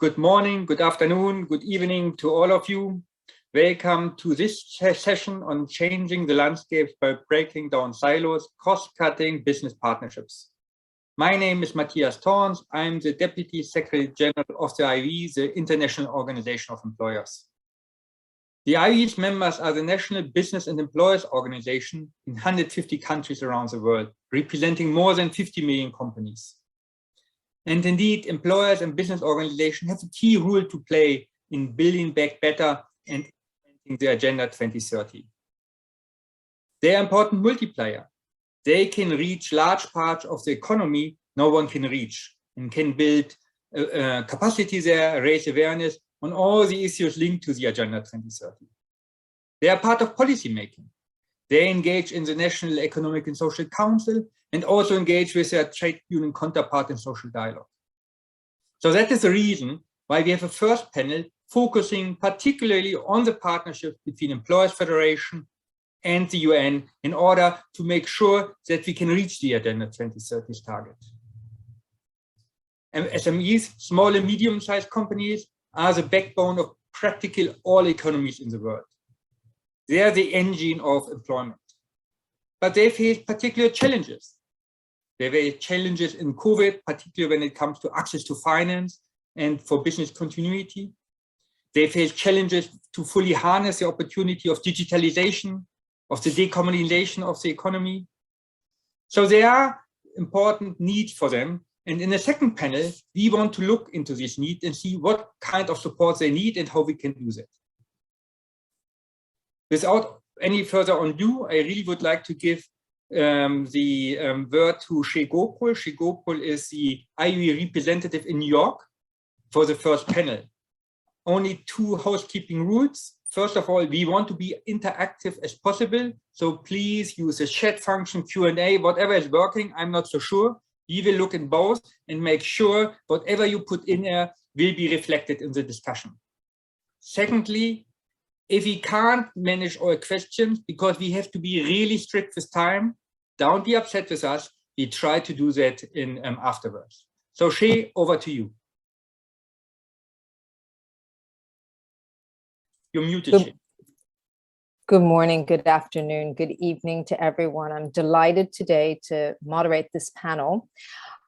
Good morning, good afternoon, good evening to all of you. Welcome to this session on changing the landscape by breaking down silos, cost-cutting business partnerships. My name is Matthias Thorns. I'm the Deputy Secretary General of the IW, the International Organization of Employers. The IW's members are the National Business and Employers Organization in 150 countries around the world, representing more than 50 million companies. And indeed, employers and business organizations have a key role to play in building back better and implementing the Agenda 2030. They are important multiplier. They can reach large parts of the economy no one can reach, and can build capacity there, raise awareness on all the issues linked to the Agenda 2030. They are part of policy making. They engage in the National Economic and Social Council and also engage with their trade union counterpart in social dialogue. So that is the reason why we have a first panel focusing particularly on the partnership between Employers Federation and the UN in order to make sure that we can reach the Agenda 2030 target. And SMEs, small and medium-sized companies, are the backbone of practically all economies in the world. They are the engine of employment, but they face particular challenges. They face challenges in COVID, particularly when it comes to access to finance and for business continuity. They face challenges to fully harness the opportunity of digitalization, of the decarbonization of the economy. So there are important needs for them. And in the second panel, we want to look into this need and see what kind of support they need and how we can use it. Without any further ado, I really would like to give the word to Shea Gopal. Shea Gopal is the IUE representative in New York for the first panel. Only 2 housekeeping rules. First of all, we want to be interactive as possible. So please use the chat function, Q&A, whatever is working. I'm not so sure. We will look in both and make sure whatever you put in there will be reflected in the discussion. Secondly, if we can't manage all questions because we have to be really strict with time, don't be upset with us. We try to do that in afterwards. So Shea, over to you. You're muted, Shea. Good morning, good afternoon, good evening to everyone. I'm delighted today to moderate this panel.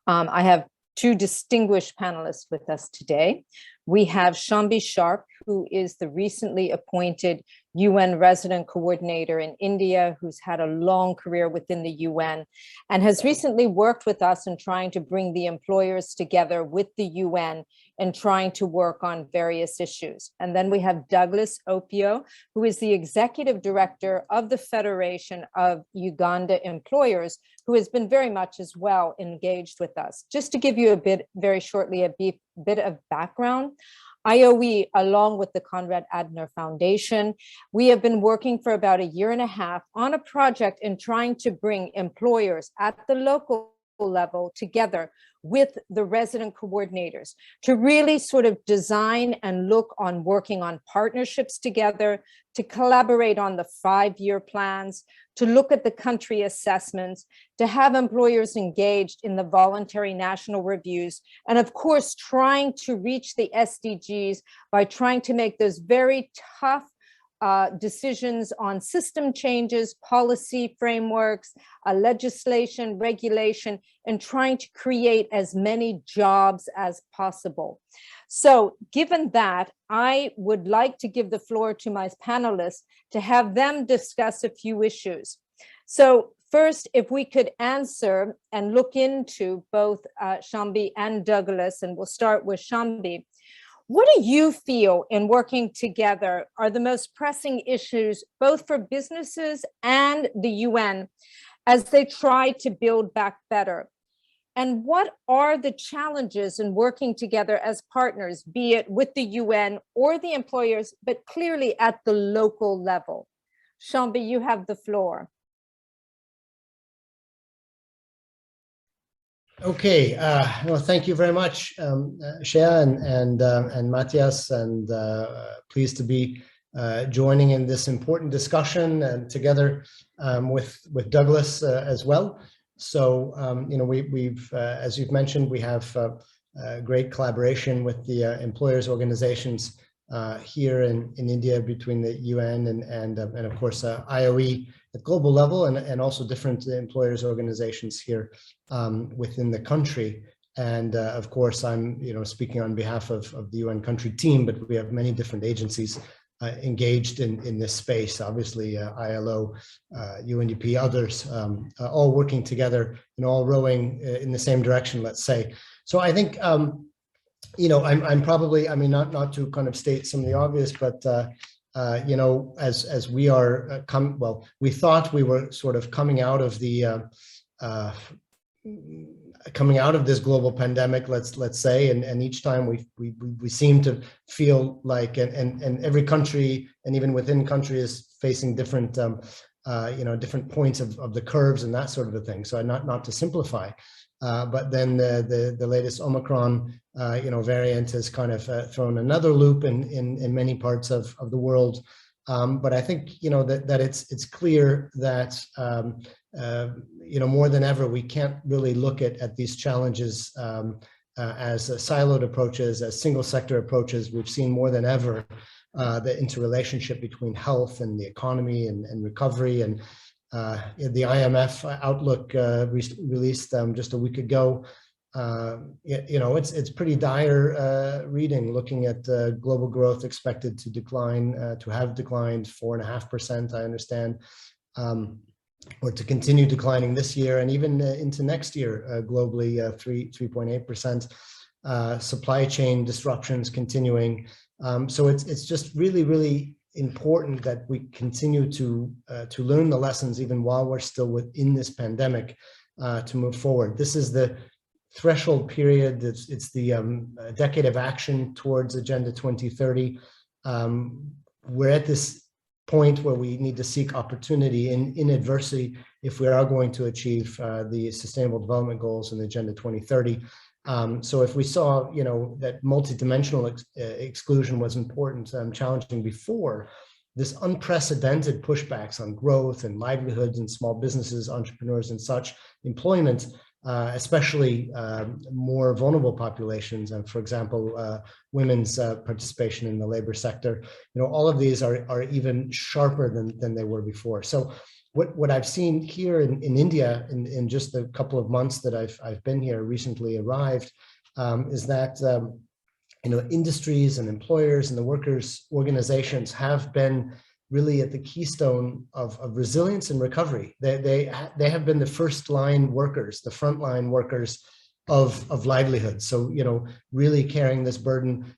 I have 2 distinguished panelists with us today. We have Shambi Sharp, who is the recently appointed UN resident coordinator in India, who's had a long career within the UN and has recently worked with us in trying to bring the employers together with the UN and trying to work on various issues. And then we have Douglas Opio, who is the executive director of the Federation of Uganda Employers, who has been very much as well engaged with us. Just to give you a bit, very shortly, a bit of background, IOE, along with the Konrad Adenauer Foundation, we have been working for about 1.5 years on a project in trying to bring employers at the local level together with the resident coordinators to really sort of design and look on working on partnerships together, to collaborate on the 5-year plans, to look at the country assessments, to have employers engaged in the voluntary national reviews, and of course, trying to reach the SDGs by trying to make those very tough decisions on system changes, policy frameworks, legislation, regulation, and trying to create as many jobs as possible. So given that, I would like to give the floor to my panelists to have them discuss a few issues. So first, if we could answer and look into both Shambi and Douglas, and we'll start with Shambi. What do you feel in working together are the most pressing issues, both for businesses and the UN, as they try to build back better? And what are the challenges in working together as partners, be it with the UN or the employers, but clearly at the local level? Shambi, you have the floor. Okay, well, thank you very much, Shea and Matthias, and pleased to be joining in this important discussion and together with Douglas as well. So, you know, we've as you've mentioned, we have great collaboration with the employers organizations here in India between the UN and of course IOE at global level, and also different employers organizations here within the country. And of course, I'm speaking on behalf of the UN country team, but we have many different agencies engaged in this space. Obviously, ILO, UNDP, others, all working together and all rowing in the same direction, let's say. So I think I'm probably, I mean, not to kind of state some of the obvious, but as we are we thought we were sort of coming out of the coming out of this global pandemic, let's say, and each time we seem to feel like, and every country and even within country is facing different different points of the curves and that sort of a thing. So not to simplify, but then the latest Omicron variant has kind of thrown another loop in many parts of the world. But I think that it's clear that more than ever we can't really look at these challenges as siloed approaches, as single sector approaches. We've seen more than ever the interrelationship between health and the economy and recovery. And the IMF Outlook released just a week ago. It's pretty dire reading, looking at global growth expected to decline, to have declined 4.5%, I understand, or to continue declining this year and even into next year globally, 3.8%. Supply chain disruptions continuing. So it's just really important that we continue to learn the lessons even while we're still within this pandemic to move forward. This is the threshold period. It's the decade of action towards Agenda 2030. We're at this point where we need to seek opportunity in adversity if we are going to achieve the Sustainable Development Goals and Agenda 2030. So if we saw, that multidimensional exclusion was important and challenging before, this unprecedented pushbacks on growth and livelihoods and small businesses, entrepreneurs and such, employment, especially more vulnerable populations, and for example, women's participation in the labor sector, all of these are even sharper than they were before. So what I've seen here in India in just a couple of months that I've been here, recently arrived, is that industries and employers and the workers' organizations have been really at the keystone of resilience and recovery. They have been the first line workers, the frontline workers of livelihood. So, really carrying this burden.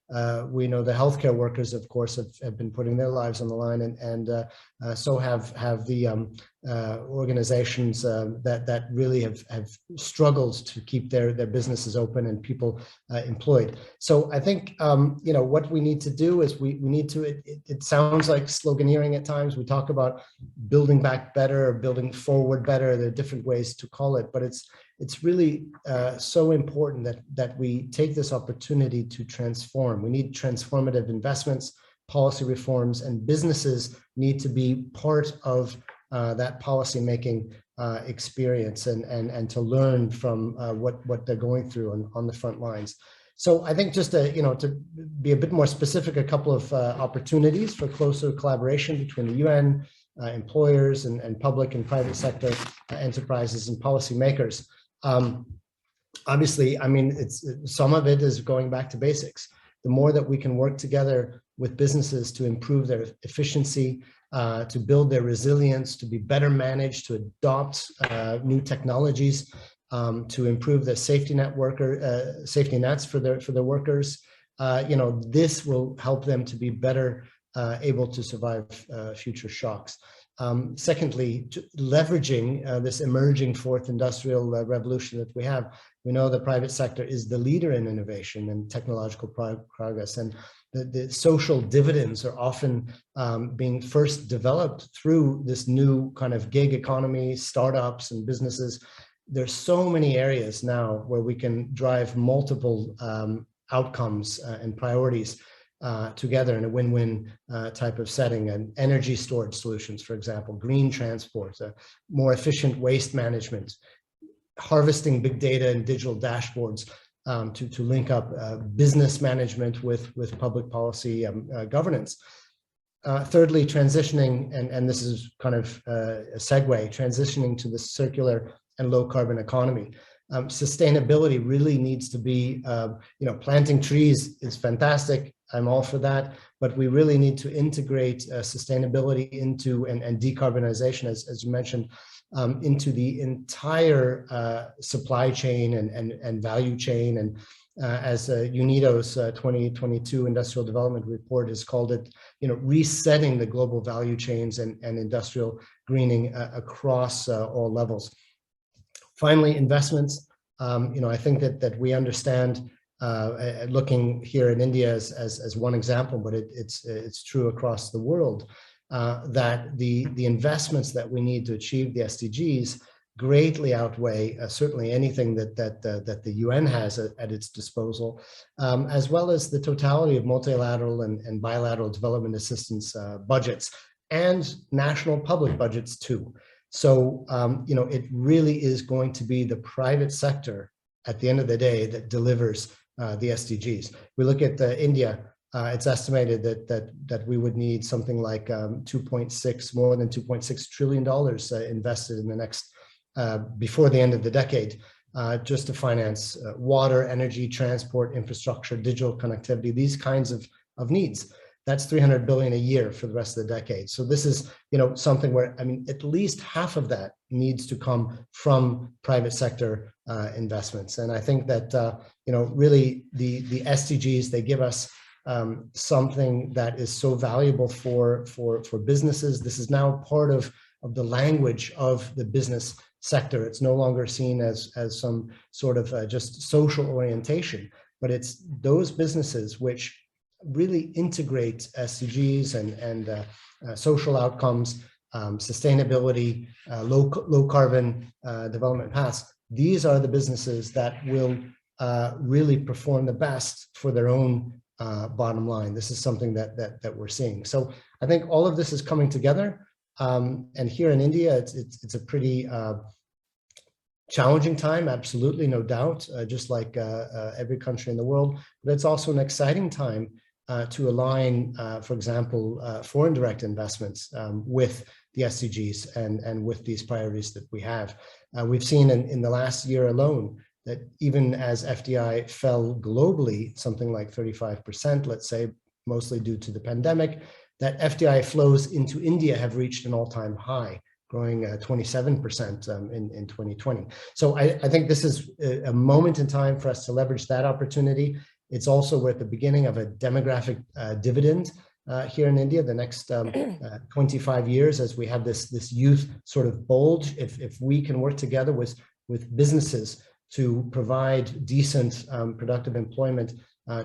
We know the healthcare workers, of course, have been putting their lives on the line, and so have the organizations that really have struggled to keep their businesses open and people employed. So I think, what we need to do is we need to, it sounds like sloganeering at times. We talk about building back better or building forward better. There are different ways to call it, but it's really so important that we take this opportunity to transform. We need transformative investments, policy reforms, and businesses need to be part of that policy making experience and to learn from what they're going through on the front lines. So I think just to be a bit more specific, a couple of opportunities for closer collaboration between the UN, employers, and public and private sector enterprises and policymakers. Obviously, I mean, some of it is going back to basics. The more that we can work together with businesses to improve their efficiency, to build their resilience, to be better managed, to adopt new technologies, to improve the safety nets for their workers, this will help them to be better able to survive future shocks. Secondly, leveraging this emerging fourth industrial revolution that we have. We know the private sector is the leader in innovation and technological progress, and the social dividends are often being first developed through this new kind of gig economy, startups and businesses. There's so many areas now where we can drive multiple outcomes and priorities together in a win-win type of setting, and energy storage solutions, for example, green transport, more efficient waste management, harvesting big data and digital dashboards. to link up business management with public policy governance. Thirdly, transitioning, and this is kind of a segue, transitioning to the circular and low carbon economy. Sustainability really needs to be, planting trees is fantastic. I'm all for that, but we really need to integrate sustainability into and decarbonization, as you mentioned, into the entire supply chain and value chain. And as UNIDO's 2022 Industrial Development Report has called it, resetting the global value chains and industrial greening across all levels. Finally, investments. I think that we understand, looking here in India as one example, but it's true across the world, that the investments that we need to achieve the SDGs greatly outweigh certainly anything that the UN has at its disposal, as well as the totality of multilateral and bilateral development assistance budgets and national public budgets too. So, it really is going to be the private sector at the end of the day that delivers the SDGs. We look at India, it's estimated that we would need something like more than $2.6 trillion invested in the next, before the end of the decade, just to finance water, energy, transport, infrastructure, digital connectivity, these kinds of needs. That's 300 billion a year for the rest of the decade. So this is, something where, at least half of that needs to come from private sector investments. And I think that, really the SDGs, they give us something that is so valuable for businesses. This is now part of the language of the business sector. It's no longer seen as some sort of just social orientation, but it's those businesses which really integrate SDGs and social outcomes, sustainability, low carbon development paths. These are the businesses that will really perform the best for their own bottom line. This is something that we're seeing. So I think all of this is coming together. And here in India, it's a pretty challenging time, absolutely, no doubt, just like every country in the world. But it's also an exciting time to align, for example, foreign direct investments with the SDGs and with these priorities that we have. We've seen in the last year alone that even as FDI fell globally, something like 35%, let's say, mostly due to the pandemic, that FDI flows into India have reached an all-time high, growing 27% in 2020. So I think this is a moment in time for us to leverage that opportunity. It's also we're at the beginning of a demographic dividend here in India, the next 25 years, as we have this youth sort of bulge. If we can work together with businesses to provide decent, productive employment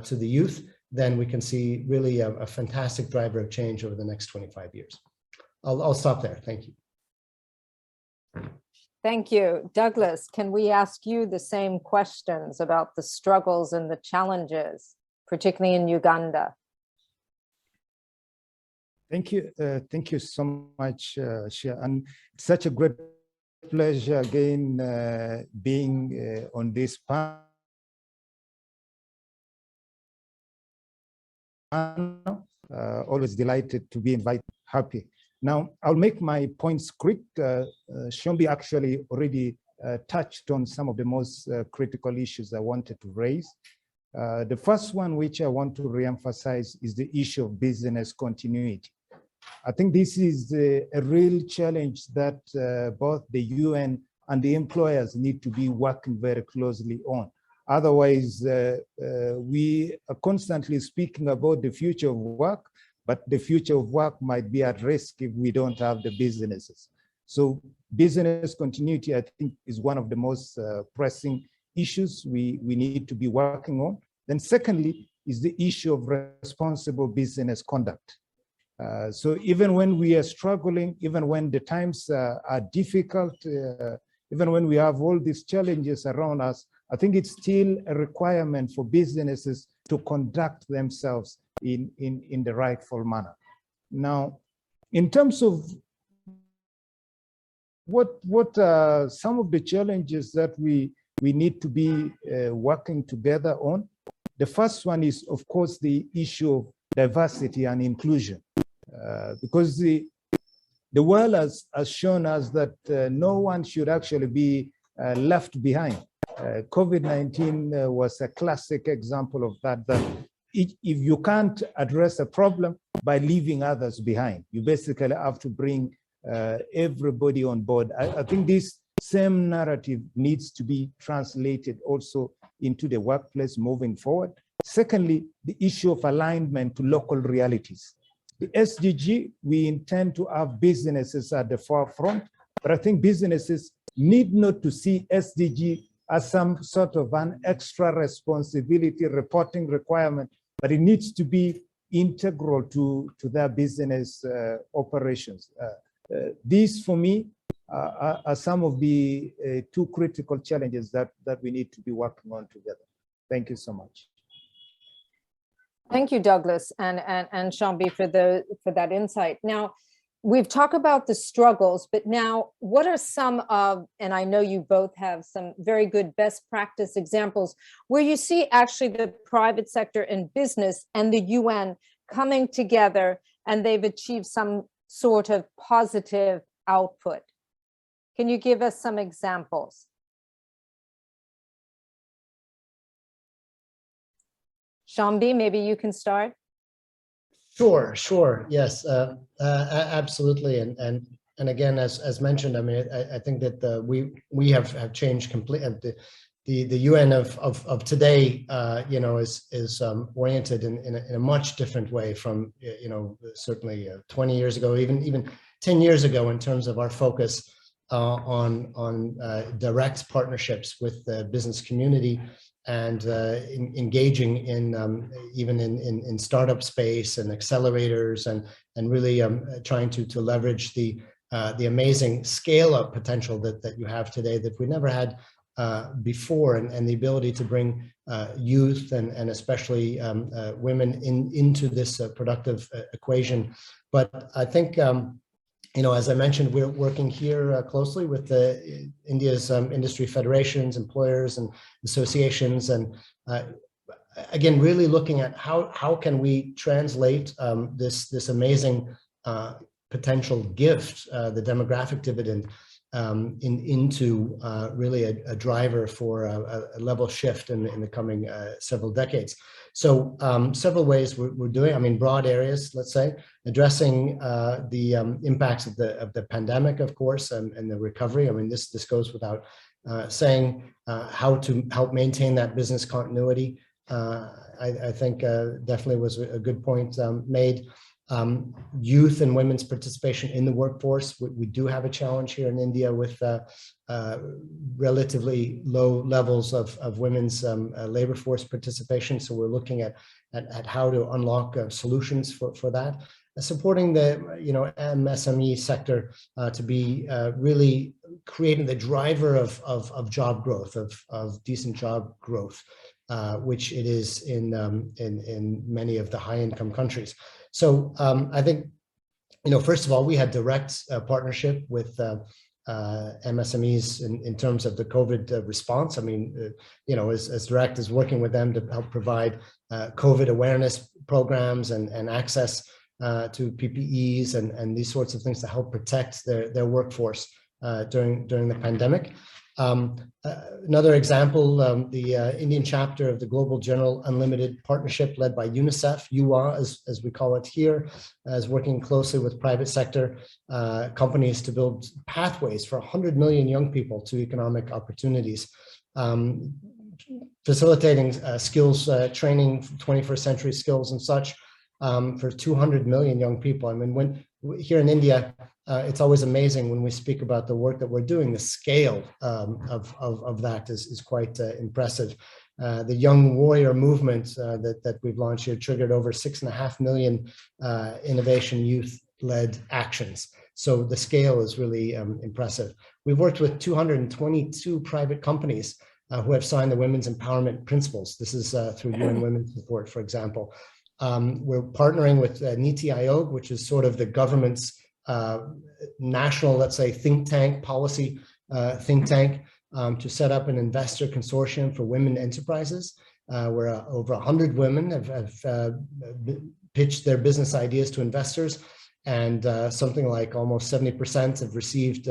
to the youth, then we can see really a fantastic driver of change over the next 25 years. I'll stop there. Thank you. Thank you. Douglas, can we ask you the same questions about the struggles and the challenges, particularly in Uganda? Thank you. Thank you so much, Shia. And it's such a great pleasure again being on this panel. Always delighted to be invited, happy. Now, I'll make my points quick. Shombi actually already touched on some of the most critical issues I wanted to raise. The first one, which I want to reemphasize, is the issue of business continuity. I think this is a real challenge that both the UN and the employers need to be working very closely on. Otherwise, we are constantly speaking about the future of work, but the future of work might be at risk if we don't have the businesses. So business continuity, I think, is one of the most pressing issues we need to be working on. Then secondly, is the issue of responsible business conduct. So even when we are struggling, even when the times are difficult, even when we have all these challenges around us, I think it's still a requirement for businesses to conduct themselves in the rightful manner. Now, in terms of what are some of the challenges that we we need to be working together on. The first one is, of course, the issue of diversity and inclusion, because the world has shown us that no one should actually be left behind. COVID-19 was a classic example of that, if you can't address a problem by leaving others behind, you basically have to bring everybody on board. I think this same narrative needs to be translated also into the workplace moving forward. Secondly, the issue of alignment to local realities. The SDG, we intend to have businesses at the forefront, but I think businesses need not to see SDG as some sort of an extra responsibility reporting requirement, but it needs to be integral to their business operations. These, for me, are some of the two critical challenges that we need to be working on together. Thank you so much. Thank you, Douglas and Shambi, for that insight. Now, we've talked about the struggles, but now what are some of, and I know you both have some very good best practice examples where you see actually the private sector and business and the UN coming together and they've achieved some sort of positive output. Can you give us some examples? Shambi, maybe you can start. Sure. Yes, absolutely. And again, as mentioned, I mean, I think that we have changed completely. The UN of today, you know, is oriented in a much different way from, you know, certainly 20 years ago, even 10 years ago, in terms of our focus on direct partnerships with the business community and engaging in even in startup space and accelerators and really trying to leverage the amazing scale up potential that you have today that we never had before, and the ability to bring youth and especially women into this productive equation. But I think, you know, as I mentioned, we're working here closely with India's industry federations, employers, and associations, and again, really looking at how can we translate this amazing potential gift, the demographic dividend, into really a driver for a level shift in the coming several decades. So several ways we're doing, I mean, broad areas, let's say, addressing the impacts of the pandemic, of course, and the recovery. I mean, this goes without saying, how to help maintain that business continuity. I think definitely was a good point made. Youth and women's participation in the workforce. We do have a challenge here in India with relatively low levels of women's labor force participation. So we're looking at how to unlock solutions for that. Supporting the, you know, MSME sector to be really creating the driver of job growth, of decent job growth, which it is in many of the high income countries. So I think, you know, first of all, we had direct partnership with MSMEs in terms of the COVID response. I mean, you know, as direct as working with them to help provide COVID awareness programs and access to PPEs and these sorts of things to help protect their workforce during the pandemic. Another example, the Indian chapter of the Global General Unlimited Partnership led by UNICEF, UA as we call it here, is working closely with private sector companies to build pathways for 100 million young people to economic opportunities, facilitating skills training, 21st century skills and such for 200 million young people. I mean, when here in India, it's always amazing when we speak about the work that we're doing. The scale of that is quite impressive. The Young Warrior movement that we've launched here triggered over 6.5 million innovation youth-led actions. So the scale is really impressive. We've worked with 222 private companies who have signed the Women's Empowerment Principles. This is through UN Women's Support, for example. We're partnering with Niti Aayog, which is sort of the government's national, let's say, think tank, policy think tank, to set up an investor consortium for women enterprises, where over 100 women have pitched their business ideas to investors, and something like almost 70% have received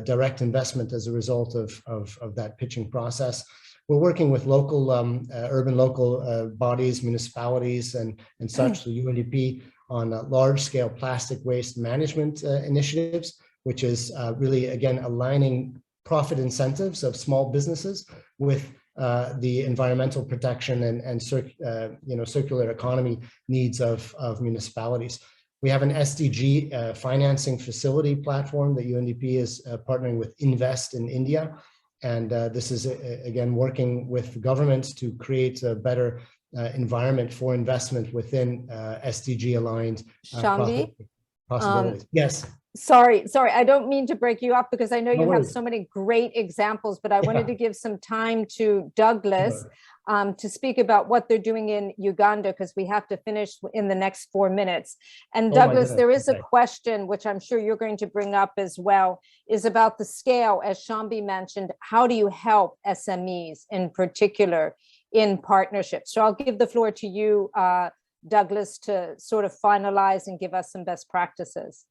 direct investment as a result of that pitching process. We're working with local, urban local bodies, municipalities, and such, the UNDP, on large-scale plastic waste management initiatives, which is really, again, aligning profit incentives of small businesses with the environmental protection and circular economy needs of municipalities. We have an SDG financing facility platform that UNDP is partnering with Invest in India. And this is, again, working with governments to create a better environment for investment within SDG-aligned possibilities. Yes. Sorry, I don't mean to break you up, because I know you have so many great examples, but I wanted to give some time to Douglas to speak about what they're doing in Uganda, because we have to finish in the next 4 minutes. And Douglas, there is a question, which I'm sure you're going to bring up as well, is about the scale, as Shambi mentioned. How do you help SMEs in particular in partnerships? So I'll give the floor to you, Douglas, to sort of finalize and give us some best practices.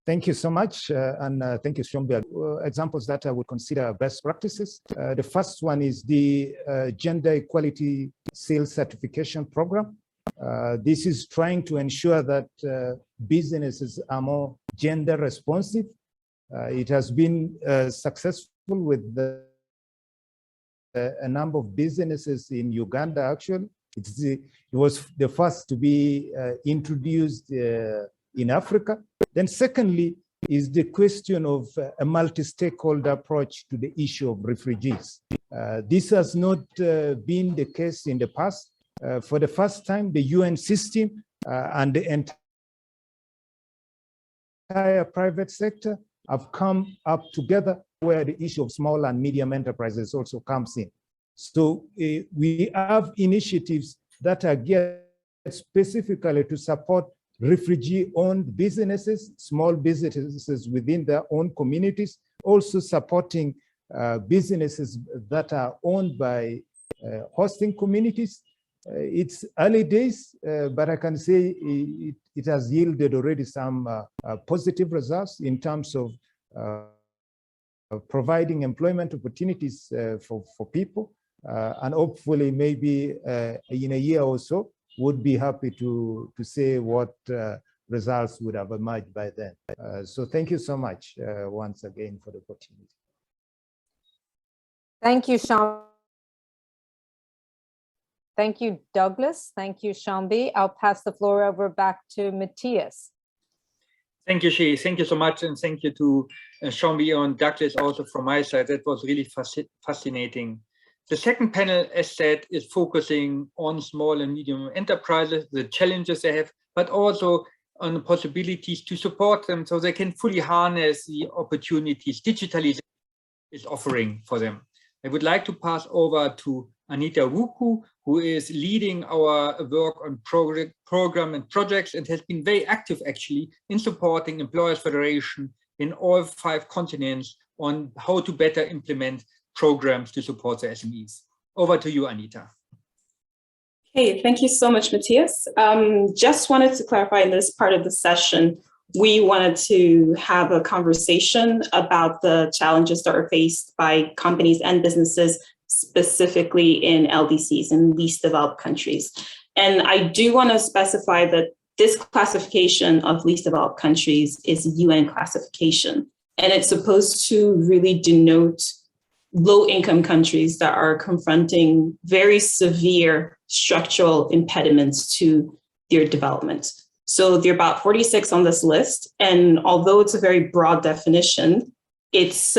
Thank you so much, and thank you, Shambi. Examples that I would consider best practices. The first one is the Gender Equality Sales Certification Program. This is trying to ensure that businesses are more gender responsive. It has been successful with a number of businesses in Uganda, actually. It was the first to be introduced in Africa. Then secondly is the question of a multi-stakeholder approach to the issue of refugees. This has not been the case in the past. For the first time, the UN system and the entire private sector have come up together, where the issue of small and medium enterprises also comes in. So we have initiatives that are geared specifically to support refugee-owned businesses, small businesses within their own communities, also supporting businesses that are owned by hosting communities. It's early days, but I can say it has yielded already some positive results in terms of providing employment opportunities for people. And hopefully maybe in a year or so, would be happy to say what results would have emerged by then. So thank you so much once again for the opportunity. Thank you, Shambi. Thank you, Douglas. Thank you, Shambi. I'll pass the floor over back to Matthias. Thank you, Shi. Thank you so much. And thank you to Shambi and Douglas also from my side. That was really fascinating. The second panel, as said, is focusing on small and medium enterprises, the challenges they have, but also on the possibilities to support them so they can fully harness the opportunities digitalization is offering for them. I would like to pass over to Anita Wuku, who is leading our work on program and projects and has been very active actually in supporting Employers Federation in all 5 continents on how to better implement programs to support the SMEs. Over to you, Anita. Hey, thank you so much, Matthias. Just wanted to clarify in this part of the session, we wanted to have a conversation about the challenges that are faced by companies and businesses, specifically in LDCs, in least developed countries. And I do want to specify that this classification of least developed countries is a UN classification, and it's supposed to really denote low-income countries that are confronting very severe structural impediments to their development. So there are about 46 on this list. And although it's a very broad definition, it's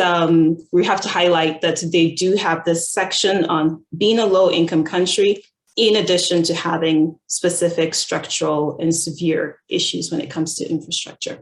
we have to highlight that they do have this section on being a low-income country, in addition to having specific structural and severe issues when it comes to infrastructure.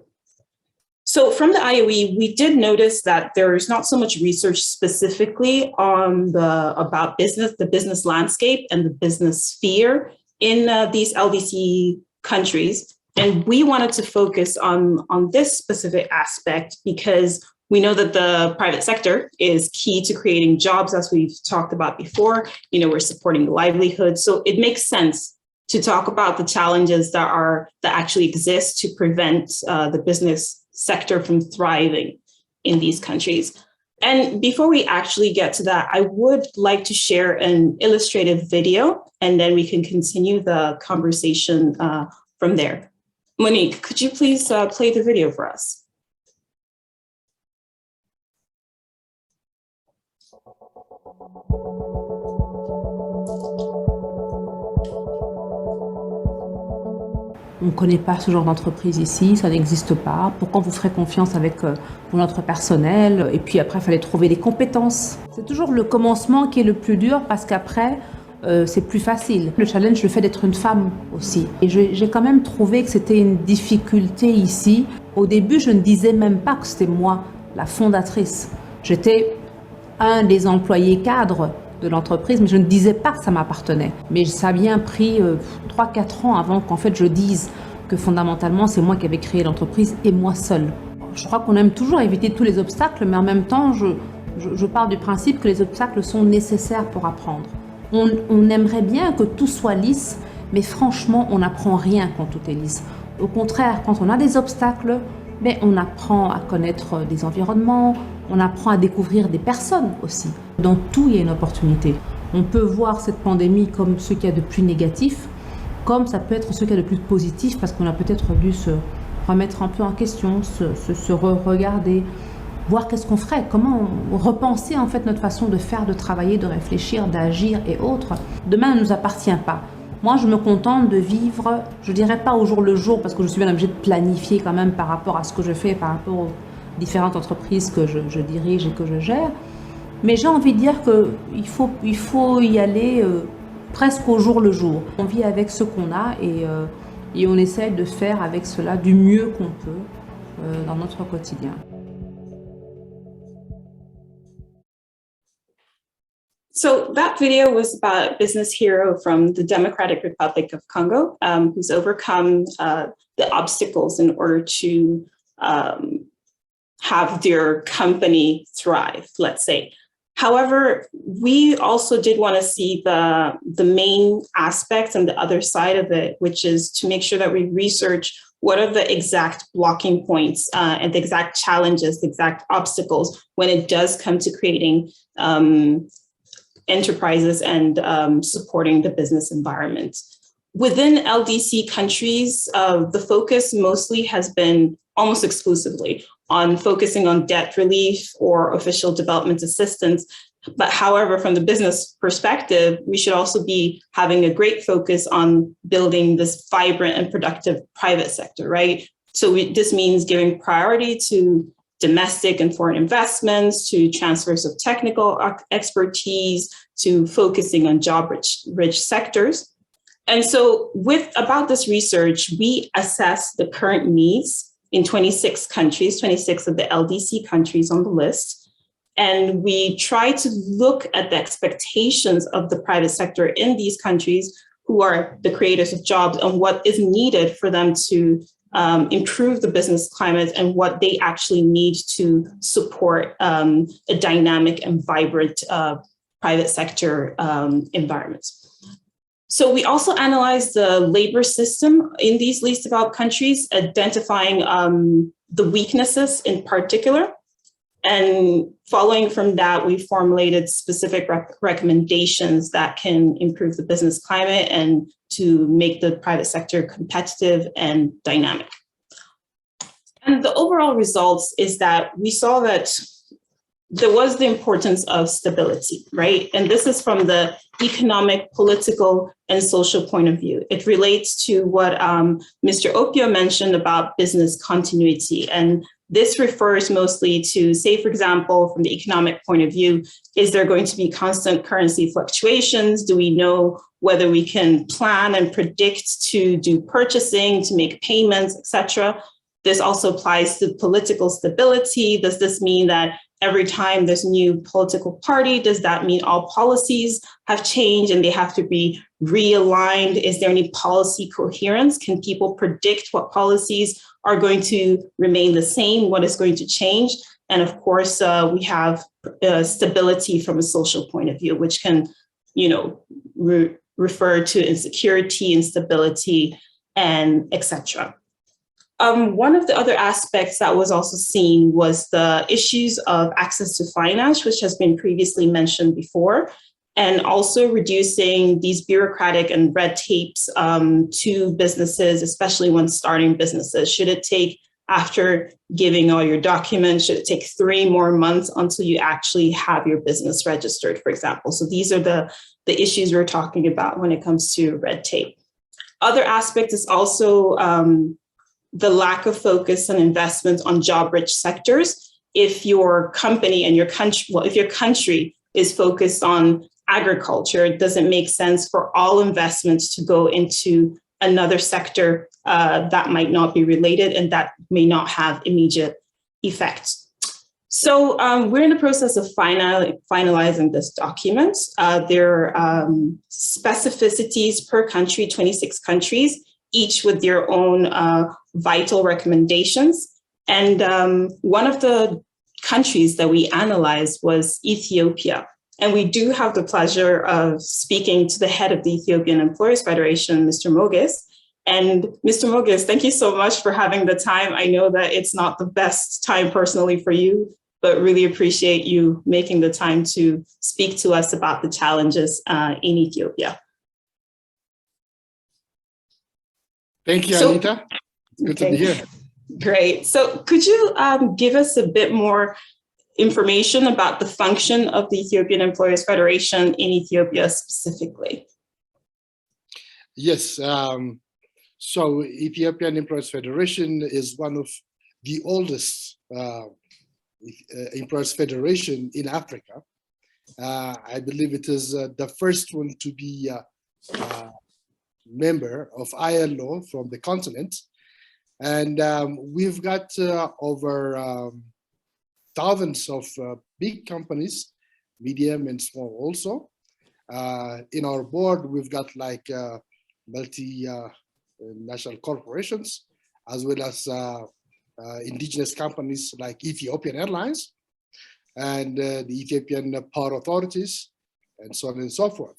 So from the IOE, we did notice that there is not so much research specifically on about business, the business landscape and the business sphere in these LDC countries. And we wanted to focus on this specific aspect because we know that the private sector is key to creating jobs, as we've talked about before. You know, we're supporting livelihood. So it makes sense to talk about the challenges that actually exist to prevent the business sector from thriving in these countries. And before we actually get to that, I would like to share an illustrative video, and then we can continue the conversation from there. Monique, could you please play the video for us? On ne connaît pas ce genre d'entreprise ici, ça n'existe pas. Pourquoi on vous ferait confiance avec pour notre personnel? Et puis après, il fallait trouver des compétences. C'est toujours le commencement qui est le plus dur parce qu'après, c'est plus facile. Le challenge, le fait d'être une femme aussi. Et j'ai quand même trouvé que c'était une difficulté ici. Au début, je ne disais même pas que c'était moi, la fondatrice. J'étais un des employés cadres de l'entreprise, mais je ne disais pas que ça m'appartenait. Mais ça a bien pris 3-4 ans avant qu'en fait je dise que fondamentalement c'est moi qui avais créé l'entreprise et moi seule. Je crois qu'on aime toujours éviter tous les obstacles, mais en même temps je pars du principe que les obstacles sont nécessaires pour apprendre. On aimerait bien que tout soit lisse, mais franchement on n'apprend rien quand tout est lisse. Au contraire, quand on a des obstacles, on apprend à connaître des environnements, on apprend à découvrir des personnes aussi. Dans tout, il y a une opportunité. On peut voir cette pandémie comme ce qu'il y a de plus négatif, comme ça peut être ce qu'il y a de plus positif, parce qu'on a peut-être dû se remettre un peu en question, se regarder, voir qu'est-ce qu'on ferait, comment repenser en fait notre façon de faire, de travailler, de réfléchir, d'agir et autres. Demain ne nous appartient pas. Moi, je me contente de vivre, je dirais pas au jour le jour, parce que je suis bien obligée de planifier quand même par rapport à ce que je fais, par rapport aux différentes entreprises que je dirige et que je gère. Mais j'ai envie de dire qu'il faut y aller presque au jour le jour. On vit avec ce qu'on a et on essaie de faire avec cela du mieux qu'on peut dans notre quotidien. So that video was about a business hero from the Democratic Republic of Congo who's overcome the obstacles in order to have their company thrive, let's say. However, we also did want to see the main aspects and the other side of it, which is to make sure that we research what are the exact blocking points and the exact challenges, the exact obstacles when it does come to creating enterprises and supporting the business environment. Within LDC countries, the focus mostly has been almost exclusively on focusing on debt relief or official development assistance. But however, from the business perspective, we should also be having a great focus on building this vibrant and productive private sector, right? So this means giving priority to domestic and foreign investments, to transfers of technical expertise, to focusing on job-rich sectors. And so about this research, we assess the current needs in 26 countries, 26 of the LDC countries on the list. And we try to look at the expectations of the private sector in these countries who are the creators of jobs and what is needed for them to improve the business climate and what they actually need to support a dynamic and vibrant private sector environment. So we also analyzed the labor system in these least developed countries, identifying the weaknesses in particular. And following from that, we formulated specific recommendations that can improve the business climate and to make the private sector competitive and dynamic. And the overall results is that we saw that there was the importance of stability, right? And this is from the economic, political, and social point of view. It relates to what Mr. Opio mentioned about business continuity. And this refers mostly to, say, for example, from the economic point of view, is there going to be constant currency fluctuations? Do we know whether we can plan and predict to do purchasing, to make payments, et cetera? this also applies to political stability. Does this mean that every time there's a new political party, does that mean all policies have changed and they have to be realigned? Is there any policy coherence? Can people predict what policies are going to remain the same? What is going to change? And of course, we have stability from a social point of view, which can, refer to insecurity, instability, and etc. One of the other aspects that was also seen was the issues of access to finance, which has been previously mentioned before, and also reducing these bureaucratic and red tapes to businesses, especially when starting businesses. Should it take, after giving all your documents, should it take 3 more months until you actually have your business registered, for example? So these are the issues we're talking about when it comes to red tape. Other aspect is also the lack of focus and investments on job-rich sectors. If your company and your country, if your country is focused on agriculture, it doesn't make sense for all investments to go into another sector that might not be related and that may not have immediate effects. So we're in the process of finalizing this document. There are specificities per country, 26 countries, each with their own vital recommendations. And one of the countries that we analyzed was Ethiopia. And we do have the pleasure of speaking to the head of the Ethiopian Employers Federation, Mr. Moges. And Mr. Moges, thank you so much for having the time. I know that it's not the best time personally for you, but really appreciate you making the time to speak to us about the challenges in Ethiopia. Thank you, Anita. Good to be here. Great. So could you give us a bit more information about the function of the Ethiopian Employers Federation in Ethiopia specifically? Yes. So Ethiopian Employers Federation is one of the oldest employers federation in Africa. I believe it is the first one to be a member of ILO from the continent. And we've got over thousands of big companies, medium and small also. In our board, we've got like multi-national corporations, as well as indigenous companies like Ethiopian Airlines and the Ethiopian Power Authorities, and so on and so forth.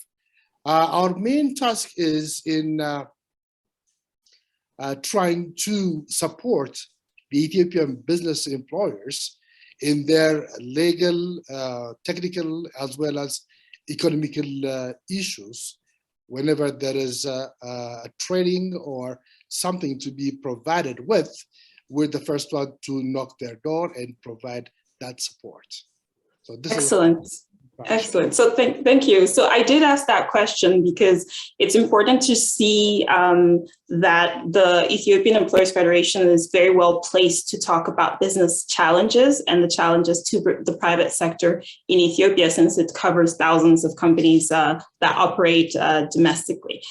Our main task is in trying to support the Ethiopian business employers in their legal, technical, as well as economical issues whenever there is a training or something to be provided with. We're the first one to knock their door and provide that support. So this Excellent. Excellent. So thank you. So I did ask that question because it's important to see that the Ethiopian Employers Federation is very well placed to talk about business challenges and the challenges to the private sector in Ethiopia, since it covers thousands of companies that operate domestically.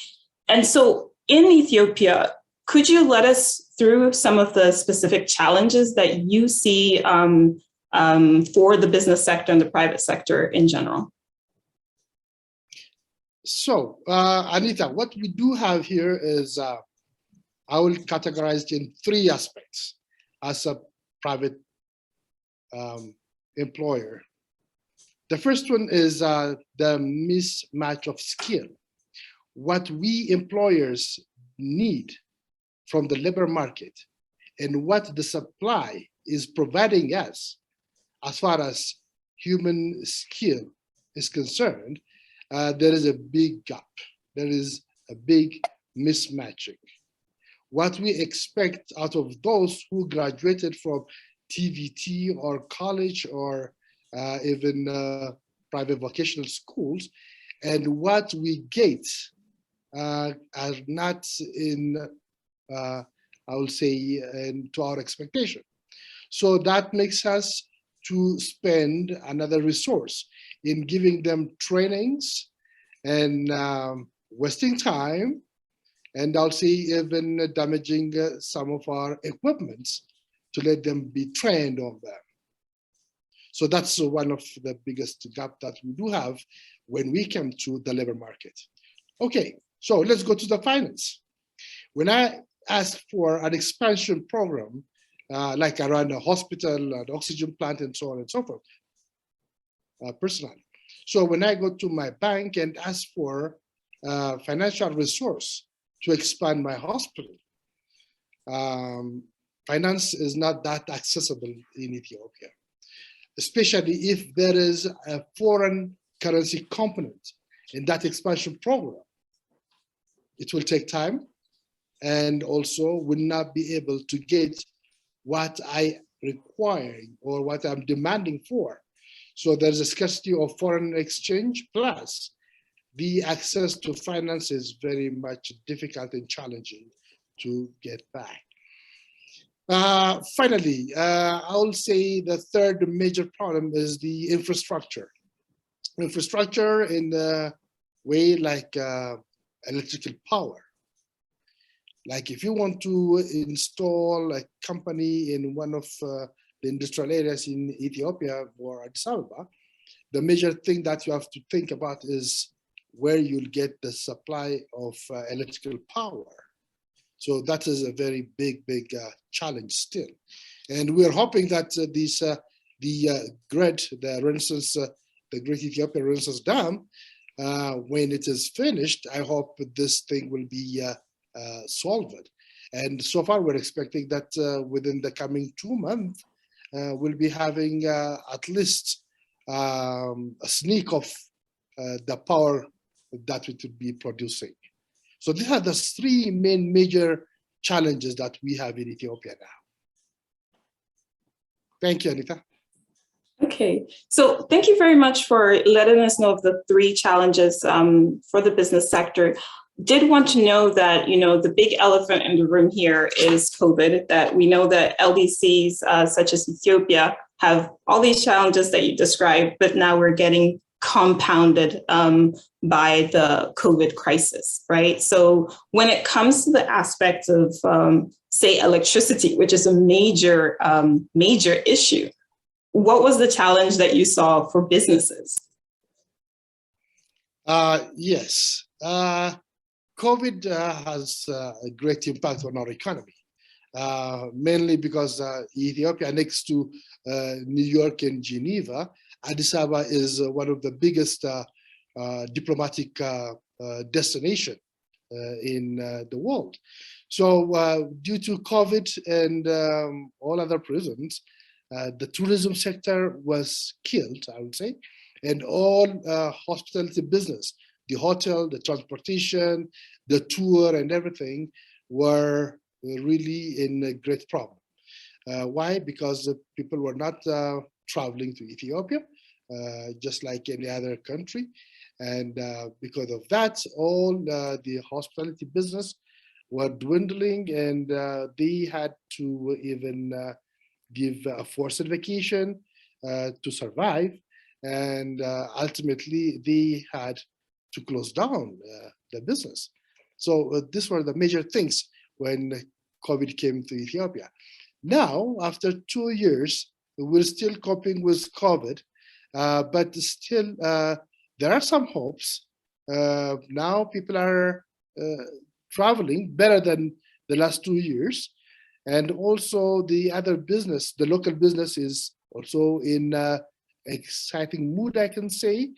And so in Ethiopia, could you let us through some of the specific challenges that you see for the business sector and the private sector in general? So, Anita, what we do have here is, I will categorize it in 3 aspects as a private employer. The first one is the mismatch of skill. What we employers need from the labor market and what the supply is providing us as far as human skill is concerned, there is a big gap. There is a big mismatching. What we expect out of those who graduated from TVT or college or even private vocational schools, and what we get are not in, I will say, to our expectation. So that makes us to spend another resource in giving them trainings and wasting time, and I'll say even damaging some of our equipments to let them be trained on them. So that's one of the biggest gap that we do have when we come to the labor market. Okay, so let's go to the finance. When I ask for an expansion program, like around a hospital, an oxygen plant, and so on and so forth, personally. So when I go to my bank and ask for financial resource to expand my hospital, finance is not that accessible in Ethiopia, especially if there is a foreign currency component in that expansion program. It will take time and also will not be able to get what I require or what I'm demanding for. So there's a scarcity of foreign exchange, plus the access to finance is very much difficult and challenging to get back. Finally, I'll say the third major problem is the infrastructure. Infrastructure in the way like electrical power. Like if you want to install a company in one of the industrial areas in Ethiopia or Addis Ababa, the major thing that you have to think about is where you'll get the supply of electrical power. So that is a very big challenge still. And we're hoping that the GRED, the Renaissance, the Great Ethiopian Renaissance Dam, when it is finished, I hope this thing will be solved. And so far we're expecting that within the coming 2 months, we'll be having at least a sneak of the power that it will be producing. So these are the three main major challenges that we have in Ethiopia now. Thank you, Anita. Okay, so thank you very much for letting us know of the three challenges for the business sector. Did want to know that, you know, the big elephant in the room here is COVID, that we know that LDCs such as Ethiopia have all these challenges that you described, but now we're getting compounded by the COVID crisis, right? So when it comes to the aspect of, say, electricity, which is a major issue, what was the challenge that you saw for businesses? Yes, COVID has a great impact on our economy, mainly because Ethiopia, next to New York and Geneva, Addis Ababa is one of the biggest diplomatic destination in the world. So due to COVID and all other reasons, the tourism sector was killed, I would say, and all hospitality business, the hotel, the transportation, the tour and everything were really in a great problem. Why? Because people were not traveling to Ethiopia, just like any other country. And because of that, all the hospitality business were dwindling, and they had to even give a forced vacation to survive. And ultimately, they had to close down the business. So these were the major things when COVID came to Ethiopia. Now, after 2 years, we're still coping with COVID, but still there are some hopes. Now people are traveling better than the last 2 years. And also the other business, the local business is also in exciting mood, I can say,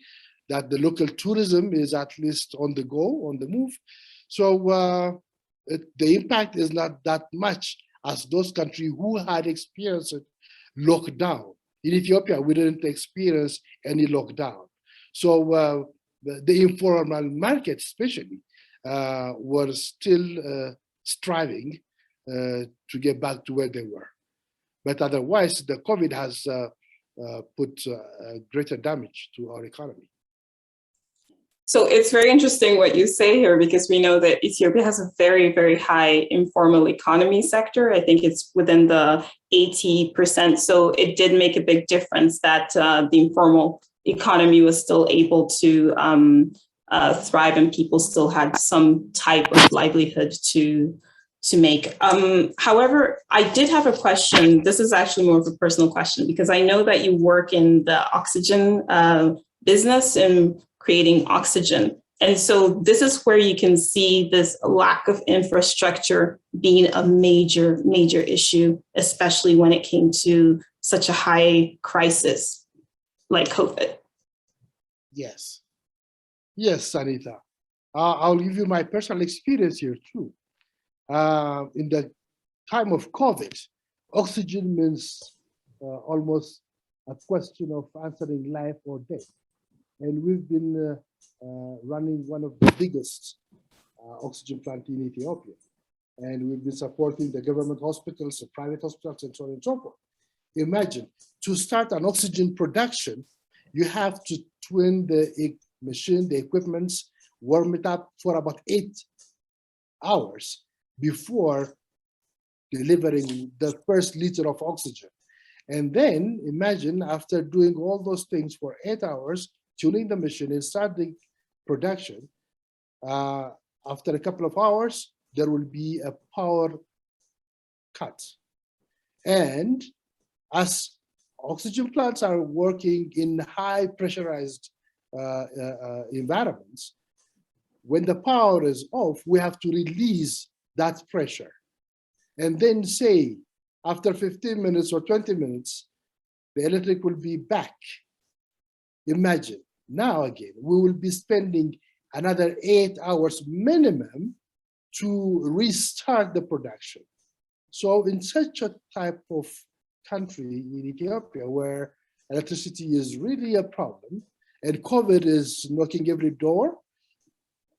that the local tourism is at least on the go, on the move. So the impact is not that much as those countries who had experienced lockdown. In Ethiopia, we didn't experience any lockdown. So the informal market especially were still striving to get back to where they were. But otherwise, the COVID has put greater damage to our economy. So it's very interesting what you say here, because we know that Ethiopia has a very, very high informal economy sector. I think it's within the 80%. So it did make a big difference that the informal economy was still able to thrive and people still had some type of livelihood to to make. However, I did have a question. This is actually more of a personal question, because I know that you work in the oxygen business and creating oxygen. And so this is where you can see this lack of infrastructure being a major, major issue, especially when it came to such a high crisis like COVID. Yes. Yes, Sanita. I'll give you my personal experience here too. In the time of COVID, oxygen means almost a question of answering life or death. And we've been running one of the biggest oxygen plant in Ethiopia. And we've been supporting the government hospitals, the private hospitals, and so on and so forth. Imagine, to start an oxygen production, you have to twin the machine, the equipments, warm it up for about 8 hours before delivering the first liter of oxygen. And then imagine, after doing all those things for 8 hours, tuning the machine and starting production, after a couple of hours, there will be a power cut. And as oxygen plants are working in high pressurized environments, when the power is off, we have to release that pressure. And then say, after 15 minutes or 20 minutes, the electric will be back. Imagine, now again, we will be spending another 8 hours minimum to restart the production. So in such a type of country in Ethiopia, where electricity is really a problem and COVID is knocking every door,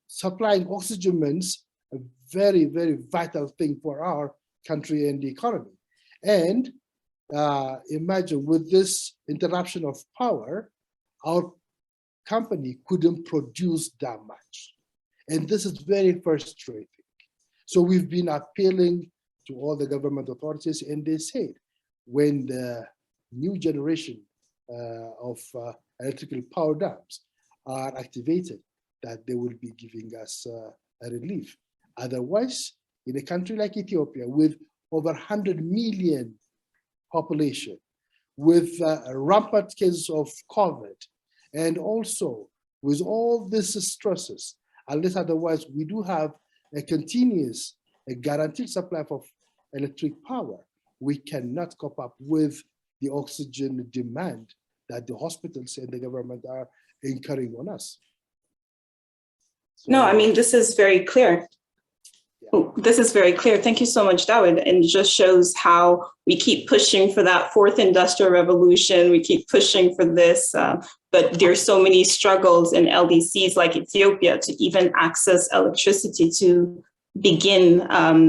supplying oxygen means a very, very vital thing for our country and the economy. And imagine, with this interruption of power, our company couldn't produce that much. And this is very frustrating. So we've been appealing to all the government authorities, and they said, when the new generation of electrical power dams are activated, that they will be giving us a relief. Otherwise, in a country like Ethiopia, with over 100 million population, with rampant cases of COVID, and also with all these stresses, unless otherwise we do have a continuous, a guaranteed supply of electric power, we cannot cope up with the oxygen demand that the hospitals and the government are incurring on us. So, no, I mean, this is very clear. This is very clear. Thank you so much, Dawood. And it just shows how we keep pushing for that fourth industrial revolution. We keep pushing for this, but there's so many struggles in LDCs like Ethiopia to even access electricity to begin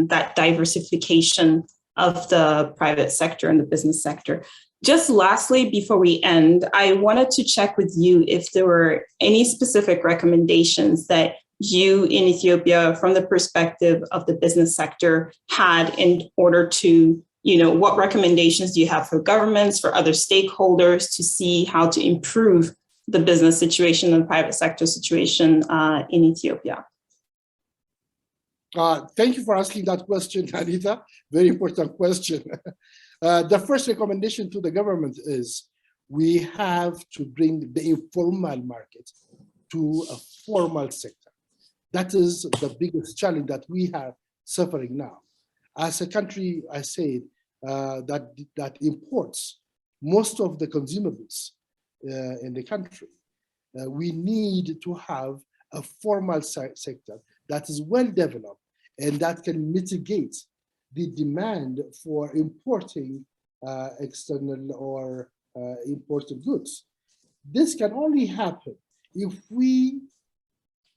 that diversification of the private sector and the business sector. Just lastly, before we end, I wanted to check with you if there were any specific recommendations that you in Ethiopia, from the perspective of the business sector, had in order to, what recommendations do you have for governments, for other stakeholders to see how to improve the business situation and private sector situation in Ethiopia? Thank you for asking that question, Anita. Very important question. The first recommendation to the government is we have to bring the informal market to a formal sector. That is the biggest challenge that we are suffering now. As a country, I say that imports most of the consumables in the country, we need to have a formal sector that is well developed and that can mitigate the demand for importing external or imported goods. This can only happen if we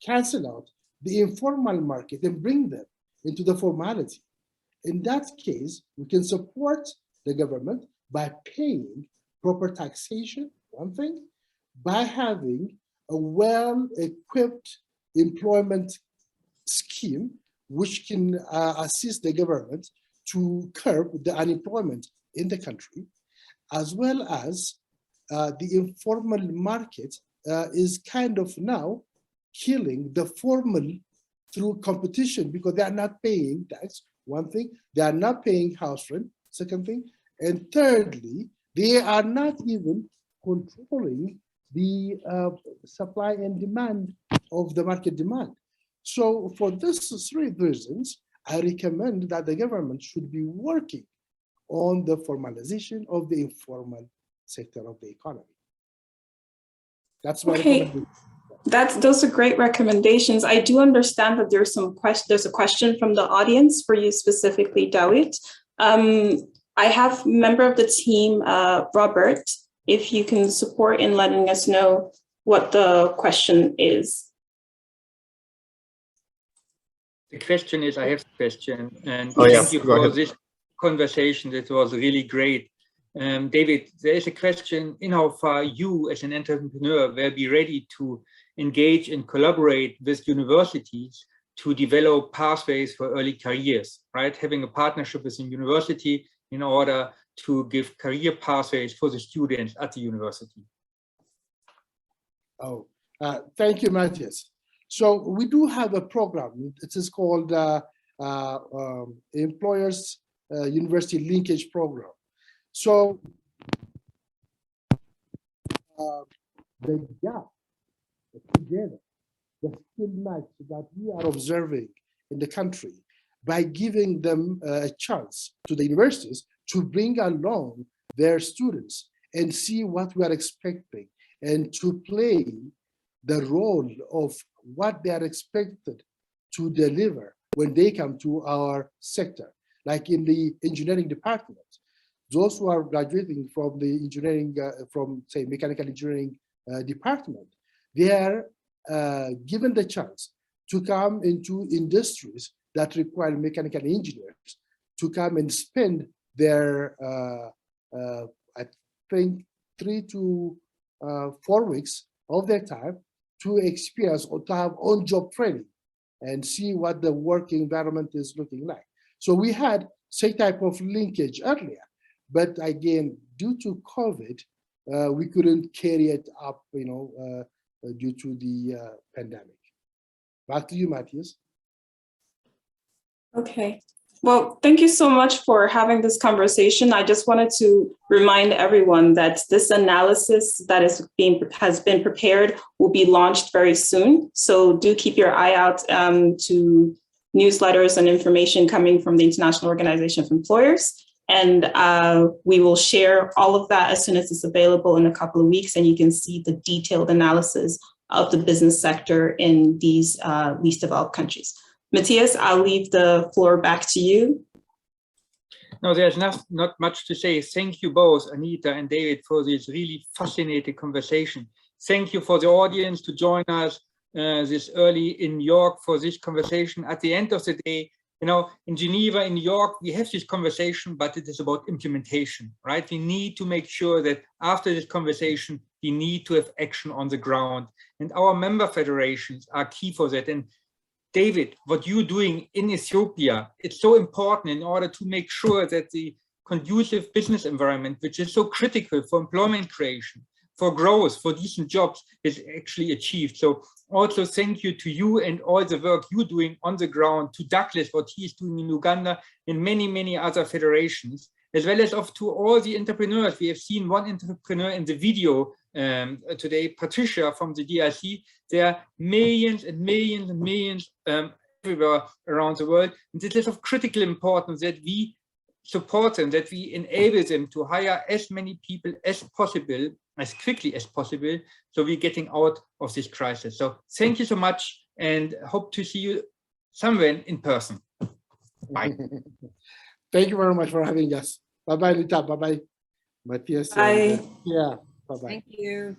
cancel out the informal market and bring them into the formality. In that case, we can support the government by paying proper taxation, one thing, by having a well-equipped employment scheme which can assist the government to curb the unemployment in the country, as well as the informal market is kind of now killing the formal through competition because they are not paying tax one thing. They are not paying house rent, second thing. And thirdly, they are not even controlling the supply and demand of the market demand. So for these three reasons, I recommend that the government should be working on the formalization of the informal sector of the economy. That's my recommendation. Those are great recommendations. I do understand that there's a question from the audience for you specifically, Dawit. I have a member of the team, Robert, if you can support in letting us know what the question is. The question is, I have a question, and yes, thank you for this conversation. It was really great. David, there is a question in how far you as an entrepreneur will be ready to engage and collaborate with universities to develop pathways for early careers, right? Having a partnership with a university in order to give career pathways for the students at the university. Oh, thank you, Matthias. So we do have a program. It is called Employers University Linkage Program. So the gap together, the skill match that we are observing in the country, by giving them a chance to the universities to bring along their students and see what we are expecting and to play the role of what they are expected to deliver when they come to our sector. Like in the engineering department, those who are graduating from the engineering, from say mechanical engineering department, they are given the chance to come into industries that require mechanical engineers to come and spend their, I think, 3 to 4 weeks of their time to experience or to have on-job training and see what the work environment is looking like. So we had some type of linkage earlier, but again, due to COVID, we couldn't carry it up, due to the pandemic. Back to you, Matthias. Okay. Well, thank you so much for having this conversation. I just wanted to remind everyone that this analysis that has been prepared will be launched very soon. So do keep your eye out to newsletters and information coming from the International Organization of Employers. And we will share all of that as soon as it's available in a couple of weeks, and you can see the detailed analysis of the business sector in these least developed countries. Matthias, I'll leave the floor back to you. No, there's not much to say. Thank you both, Anita and David, for this really fascinating conversation. Thank you for the audience to join us this early in New York for this conversation. At the end of the day, in Geneva, in New York, we have this conversation, but it is about implementation, right? We need to make sure that after this conversation, we need to have action on the ground. And our member federations are key for that. And David, what you're doing in Ethiopia, it's so important in order to make sure that the conducive business environment, which is so critical for employment creation, for growth, for decent jobs, is actually achieved. So also thank you to you and all the work you're doing on the ground, to Douglas, what he is doing in Uganda, and many, many other federations, as well as to all the entrepreneurs. We have seen one entrepreneur in the video today, Patricia from the DRC. There are millions and millions and millions everywhere around the world. And it is of critical importance that we support them, that we enable them to hire as many people as possible, as quickly as possible, so we're getting out of this crisis. So thank you so much, and hope to see you somewhere in person. Bye. Thank you very much for having us. Bye-bye, Lita. Bye-bye, Matthias. Bye. Yeah, bye-bye. Thank you.